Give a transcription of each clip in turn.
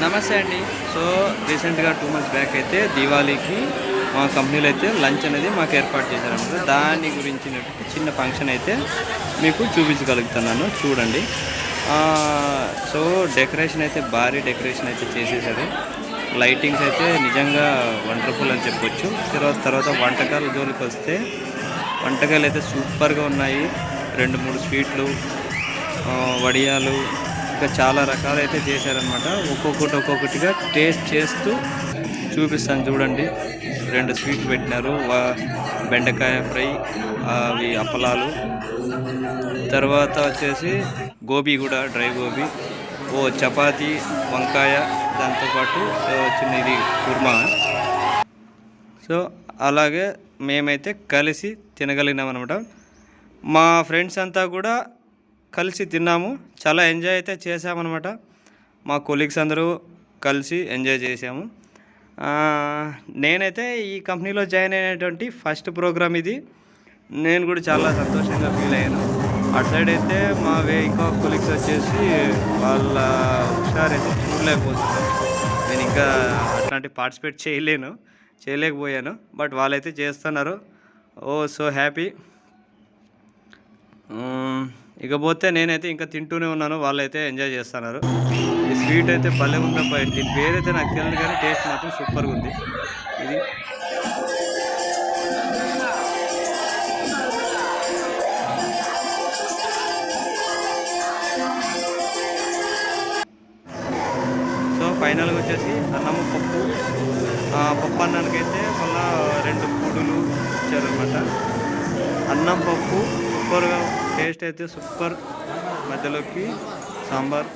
నమస్తే అండి. సో రీసెంట్గా 2 మంత్స్ బ్యాక్ అయితే దీవాళీకి మా కంపెనీలో అయితే లంచ్ అనేది మాకు ఏర్పాటు చేశారన్నమాట. దాని గురించిన చిన్న ఫంక్షన్ అయితే మీకు చూపించగలుగుతున్నాను, చూడండి. సో డెకరేషన్ అయితే భారీ డెకరేషన్ అయితే చేసేసారు. లైటింగ్స్ అయితే నిజంగా వండర్ఫుల్ అని చెప్పొచ్చు. తర్వాత వంటకాల జోలికి వస్తే వంటకాలు అయితే సూపర్గా ఉన్నాయి. 2-3 స్వీట్లు, వడియాలు, ఇంకా చాలా రకాలైతే చేశారనమాట. ఒక్కొక్కటిగా టేస్ట్ చేస్తూ చూపిస్తాను, చూడండి. 2 స్వీట్లు పెట్టినారు, బెండకాయ ఫ్రై, అవి అప్పలాలు, తర్వాత వచ్చేసి గోబీ కూడా, డ్రై గోబీ, చపాతీ, వంకాయ, దాంతోపాటు చిన్న ఇది కుర్మా. సో అలాగే మేమైతే కలిసి తినగలిగినామన్నమాట. మా ఫ్రెండ్స్ అంతా కూడా కలిసి తిన్నాము, చాలా ఎంజాయ్ అయితే చేసామన్నమాట. మా కొలీగ్స్ అందరూ కలిసి ఎంజాయ్ చేసాము. నేనైతే ఈ కంపెనీలో జాయిన్ అయినటువంటి ఫస్ట్ ప్రోగ్రామ్ ఇది. నేను కూడా చాలా సంతోషంగా ఫీల్ అయ్యాను. అటు సైడ్ అయితే మా ఇంకో కొలీగ్స్ వచ్చేసి వాళ్ళ హుషారైతే చూడలేకపోతున్నాను. నేను ఇంకా అట్లాంటి పార్టిసిపేట్ చేయలేకపోయాను, బట్ వాళ్ళైతే చేస్తున్నారు. So happy. ఇకపోతే నేనైతే ఇంకా తింటూనే ఉన్నాను, వాళ్ళైతే ఎంజాయ్ చేస్తున్నారు. ఈ స్వీట్ అయితే భలే ఉందబ్బా. దీని పేరైతే నాకు తెలియదు కానీ టేస్ట్ మాత్రం సూపర్గా ఉంది. ఇది సో ఫైనల్గా వచ్చేసి అన్నము పప్పు అన్నానికైతే మళ్ళీ 2 పూడులు ఇచ్చారనమాట. అన్నం పప్పు సూపర్గా, టేస్ట్ అయితే సూపర్. మధ్యలోకి సాంబార్.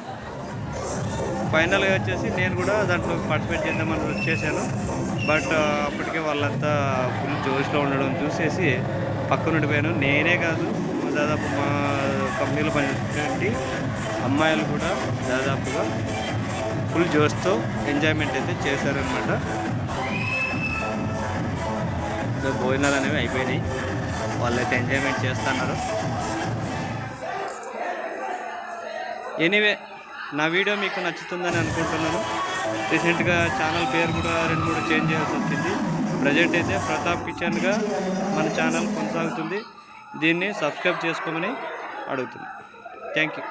ఫైనల్గా వచ్చేసి నేను కూడా దాంట్లో పార్టిసిపేట్ చేద్దామని వచ్చేసాను, బట్ అప్పటికే వాళ్ళంతా ఫుల్ జోష్లో ఉండడం చూసేసి పక్కన ఉండిపోయాను. నేనే కాదు, దాదాపు మా కంపెనీలో పనిచేసేటువంటి అమ్మాయిలు కూడా దాదాపుగా ఫుల్ జోష్తో ఎంజాయ్మెంట్ అయితే చేశారనమాట. సో భోజనాలు అనేవి అయిపోయినాయి, వాళ్ళైతే ఎంజాయ్మెంట్ చేస్తున్నారు. ఎనీవే, నా వీడియో మీకు నచ్చుతుందని అనుకుంటున్నాను. రీసెంట్గా ఛానల్ పేరు కూడా 2-3 చేంజ్ చేయాల్సి వచ్చింది. ప్రజెంట్ అయితే ప్రతాప్ కిచెన్గా మన ఛానల్ కొనసాగుతుంది. దీన్ని సబ్స్క్రైబ్ చేసుకోమని అడుగుతుంది. Thank you.